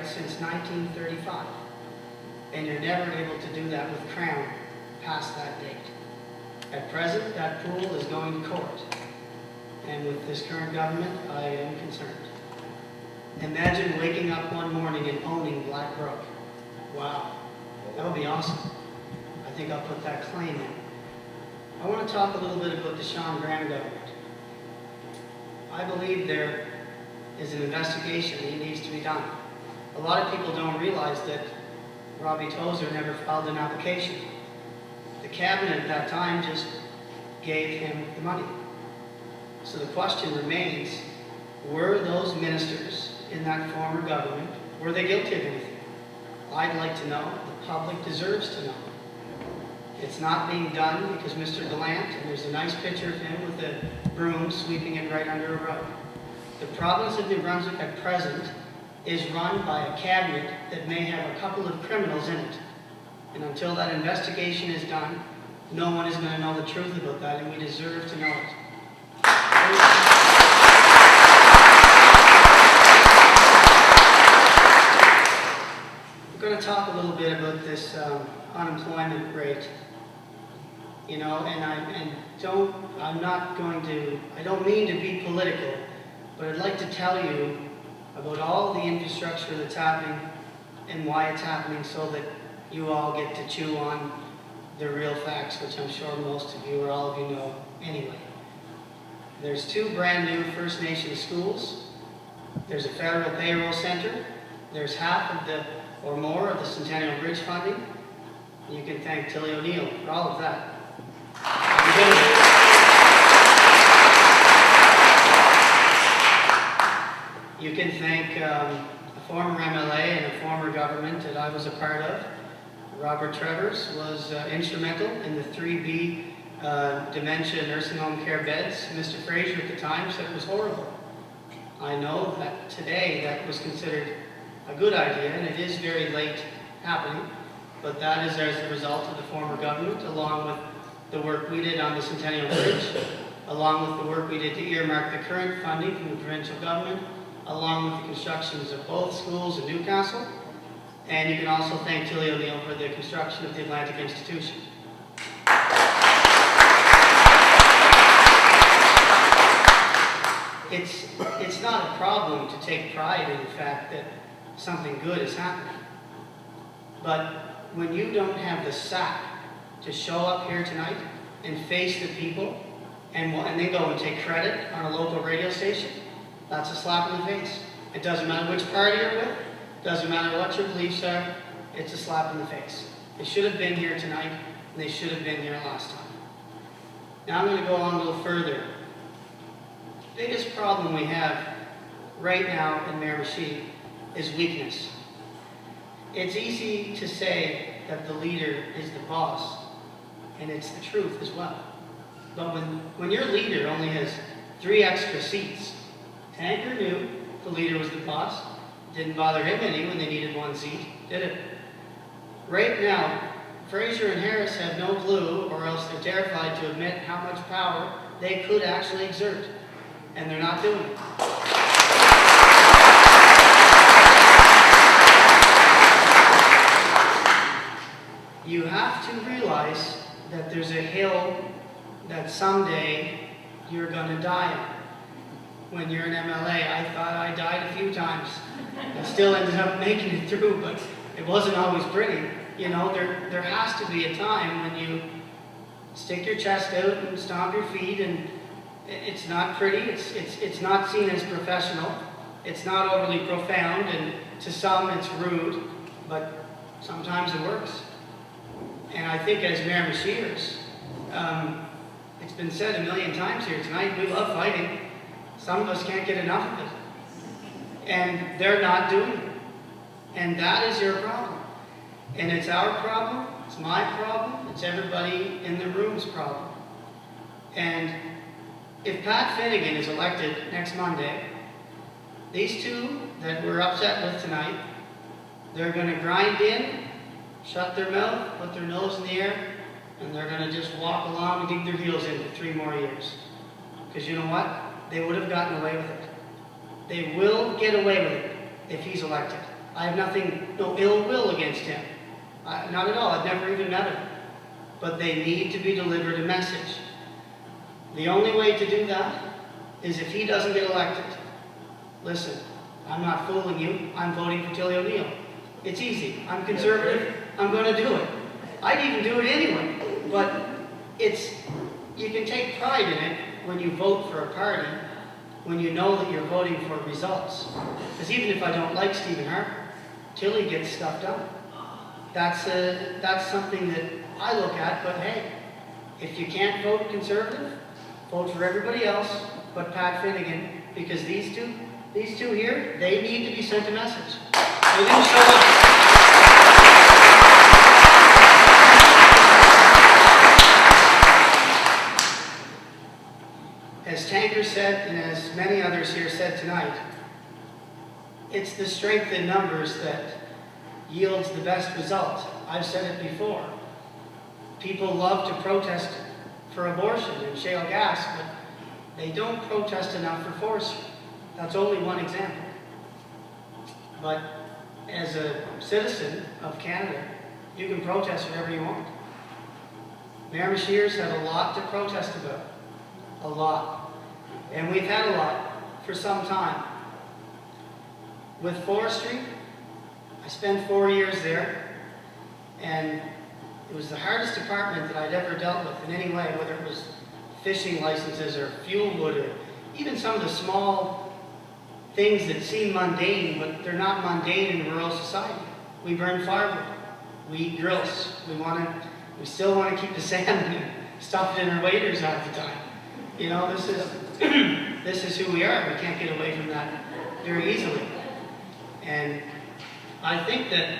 right since 1935. And you're never able to do that with Crown past that date. At present, that pool is going to court. And with this current government, I am concerned. Imagine waking up one morning and owning Black Brook. Wow, that would be awesome. I think I'll put that claim in. I want to talk a little bit about the Sean Graham government. I believe there is an investigation that needs to be done. A lot of people don't realize that Robbie Tozer never filed an application. The cabinet at that time just gave him the money. So the question remains, were those ministers in that former government, were they guilty of anything? I'd like to know. The public deserves to know. It's not being done because Mr. Gallant, and there's a nice picture of him with a broom sweeping it right under a rug. The province of New Brunswick at present is run by a cabinet that may have a couple of criminals in it. And until that investigation is done, no one is going to know the truth about that, and we deserve to know it. We're going to talk a little bit about this unemployment rate. You know, and I don't mean to be political, but I'd like to tell you about all the infrastructure that's happening and why it's happening so that you all get to chew on the real facts, which I'm sure most of you or all of you know anyway. There's 2 brand new First Nation schools. There's a federal payroll center. There's half of the, or more, of the Centennial Bridge funding. You can thank Tilly O'Neill for all of that. You can thank a former MLA and a former government that I was a part of. Robert Trevors was instrumental in the 3B dementia nursing home care beds. Mr. Fraser at the time said it was horrible. I know that today that was considered a good idea, and it is very late happening, but that is as a result of the former government, along with the work we did on the Centennial Bridge, along with the work we did to earmark the current funding from the provincial government, along with the constructions of both schools in Newcastle. And you can also thank Tilly O'Neill for the construction of the Atlantic Institution. It's not a problem to take pride in the fact that something good is happening. But when you don't have the sack to show up here tonight and face the people and then go and take credit on a local radio station, that's a slap in the face. It doesn't matter which party you're with, doesn't matter what your beliefs are, it's a slap in the face. They should have been here tonight, and they should have been here last time. Now I'm going to go on a little further. The biggest problem we have right now in Miramichi is weakness. It's easy to say that the leader is the boss, and it's the truth as well. But when your leader only has 3 extra seats, Tanker knew the leader was the boss. Didn't bother him any when they needed 1 seat, did it? Right now, Fraser and Harris have no clue, or else they're terrified to admit how much power they could actually exert. And they're not doing it. You have to realize that there's a hill that someday you're going to die on. When you're an MLA, I thought I died a few times. I still ended up making it through, but it wasn't always pretty. You know, there has to be a time when you stick your chest out and stomp your feet, and it's not pretty, it's not seen as professional, it's not overly profound, and to some it's rude, but sometimes it works. And I think as Miramichiers, it's been said a million times here tonight, we love fighting. Some of us can't get enough of it. And they're not doing it. And that is your problem. And it's our problem, it's my problem, it's everybody in the room's problem. And if Pat Finnegan is elected next Monday, these 2 that we're upset with tonight, they're going to grind in, shut their mouth, put their nose in the air, and they're going to just walk along and dig their heels in for 3 more years. Because you know what? They would have gotten away with it. They will get away with it if he's elected. I have no ill will against him. Not at all. I've never even met him. But they need to be delivered a message. The only way to do that is if he doesn't get elected. Listen, I'm not fooling you. I'm voting for Tilly O'Neill. It's easy. I'm conservative. I'm going to do it. I'd even do it anyway. But you can take pride in it when you vote for a party, when you know that you're voting for results. Because even if I don't like Stephen Harper, Tilly gets stuff done. That's something that I look at, but hey, if you can't vote Conservative, vote for everybody else but Pat Finnegan, because these two here, they need to be sent a message. They didn't show up. As Tanker said, and as many others here said tonight, it's the strength in numbers that yields the best result. I've said it before. People love to protest for abortion and shale gas, but they don't protest enough for forestry. That's only one example. But as a citizen of Canada, you can protest whatever you want. Miramichiers have a lot to protest about. A lot. And we've had a lot for some time. With forestry, I spent 4 years there, and it was the hardest department that I'd ever dealt with in any way, whether it was fishing licenses or fuel wood or even some of the small things that seem mundane, but they're not mundane in rural society. We burn firewood. We eat grills. We still want to keep the salmon and stuff it in our waders half the time. You know, this is who we are. We can't get away from that very easily. And I think that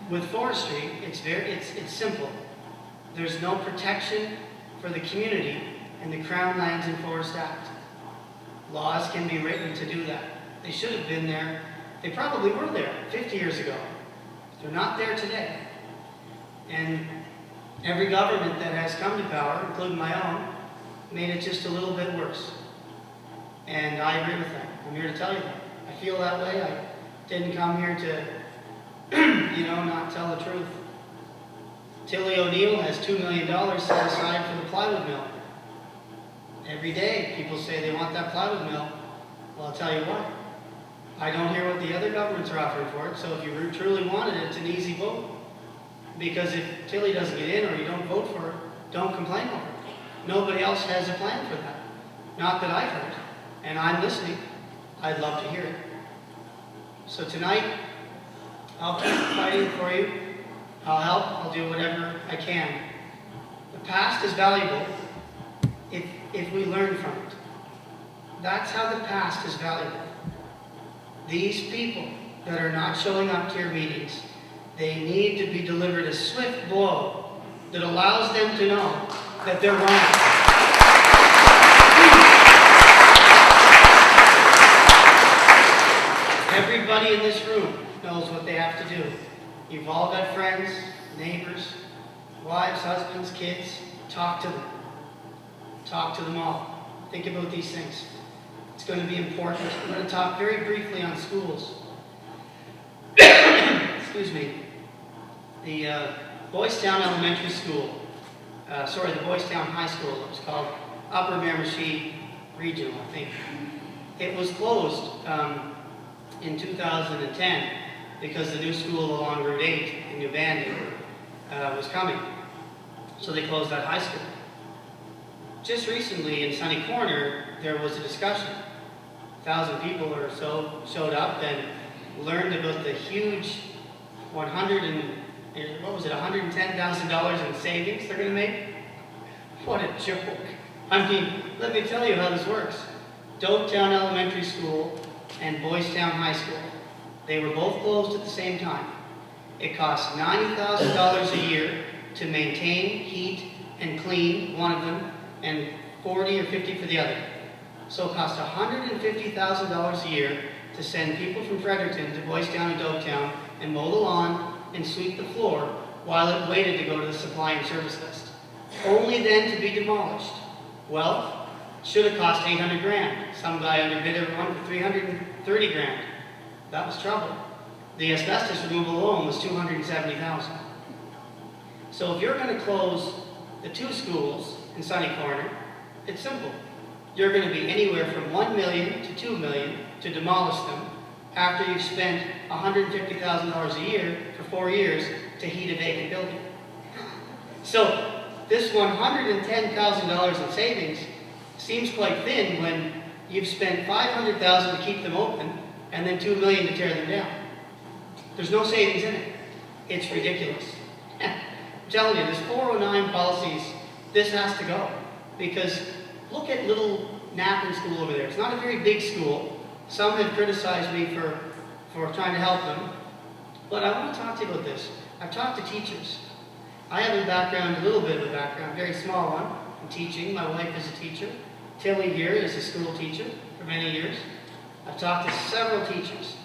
with forestry, it's simple. There's no protection for the community in the Crown Lands and Forest Act. Laws can be written to do that. They should have been there. They probably were there 50 years ago. They're not there today. And every government that has come to power, including my own, made it just a little bit worse. And I agree with that. I'm here to tell you that. I feel that way. I didn't come here to, not tell the truth. Tilly O'Neill has $2 million set aside for the plywood mill. Every day people say they want that plywood mill. Well, I'll tell you what. I don't hear what the other governments are offering for it, so if you truly want it, it's an easy vote. Because if Tilly doesn't get in or you don't vote for it, don't complain over it. Nobody else has a plan for that. Not that I've heard. And I'm listening. I'd love to hear it. So tonight, I'll keep fighting for you. I'll help. I'll do whatever I can. The past is valuable if we learn from it. That's how the past is valuable. These people that are not showing up to your meetings, they need to be delivered a swift blow that allows them to know that they're wrong. Everybody in this room knows what they have to do. You've all got friends, neighbors, wives, husbands, kids. Talk to them. Talk to them all. Think about these things. It's going to be important. I'm going to talk very briefly on schools. Excuse me. The Boys Town Elementary School, the Boys Town High School, it was called Upper Miramichi Regional, I think. It was closed in 2010 because the new school along Route 8 in New Bandon was coming. So they closed that high school. Just recently in Sunny Corner, there was a discussion. 1,000 people or so showed up and learned about the huge $110,000 in savings they're going to make. What a joke. I mean, let me tell you how this works. Dopetown Elementary School and Boys Town High School, they were both closed at the same time. It cost $90,000 a year to maintain, heat, and clean one of them, and $40 or $50 for the other. So it cost $150,000 a year to send people from Fredericton to Boys Town and Dopetown and mow the lawn and sweep the floor while it waited to go to the supply and service list. Only then to be demolished. Well, should have cost $800,000. Some guy underbid everyone for $330,000. That was trouble. The asbestos removal alone was $270,000. So if you're going to close the 2 schools in Sunny Corner, it's simple. You're going to be anywhere from $1 million to $2 million to demolish them after you've spent $150,000 a year for 4 years to heat a vacant building. So this $110,000 in savings seems quite thin when you've spent $500,000 to keep them open and then $2 million to tear them down. There's no savings in it. It's ridiculous. I'm telling you, this 409 policies, this has to go. Because look at little Napan School over there. It's not a very big school. Some have criticized me for trying to help them. But I want to talk to you about this. I've talked to teachers. I have a little bit of a background, very small one, in teaching. My wife is a teacher. Tilly here is a school teacher for many years. I've talked to several teachers.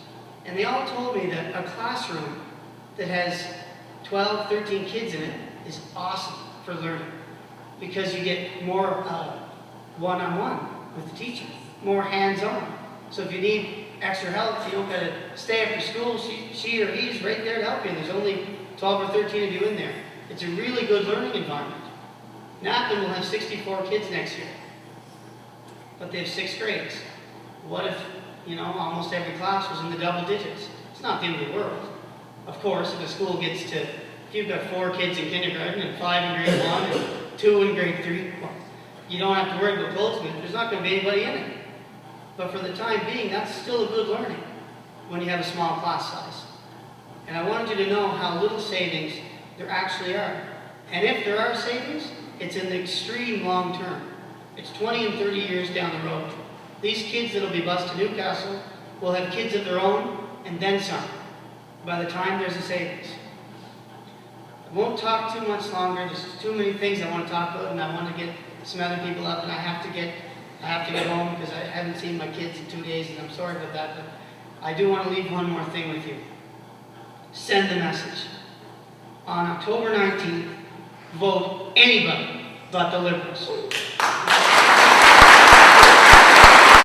And they all told me that a classroom that has 12, 13 kids in it is awesome for learning. Because you get more one-on-one with the teacher, more hands-on. So if you need extra help, you don't got to stay after school. She or he's right there to help you. There's only 12 or 13 of you in there. It's a really good learning environment. Napan will have 64 kids next year, but they have 6 grades. What if, almost every class was in the double digits? It's not the end of the world. Of course, if a school gets to, if you've got 4 kids in kindergarten and 5 in grade 1 and 2 in grade 3, well, you don't have to worry about closing it. There's not going to be anybody in it. But for the time being, that's still a good learning when you have a small class size. And I wanted you to know how little savings there actually are. And if there are savings, it's in the extreme long term. It's 20 and 30 years down the road. These kids that'll be bused to Newcastle will have kids of their own and then some by the time there's a savings. I won't talk too much longer. There's too many things I want to talk about, and I want to get some other people up, and I have to get home because I haven't seen my kids in 2 days, and I'm sorry about that, but I do want to leave one more thing with you. Send the message. On October 19th, vote anybody but the Liberals.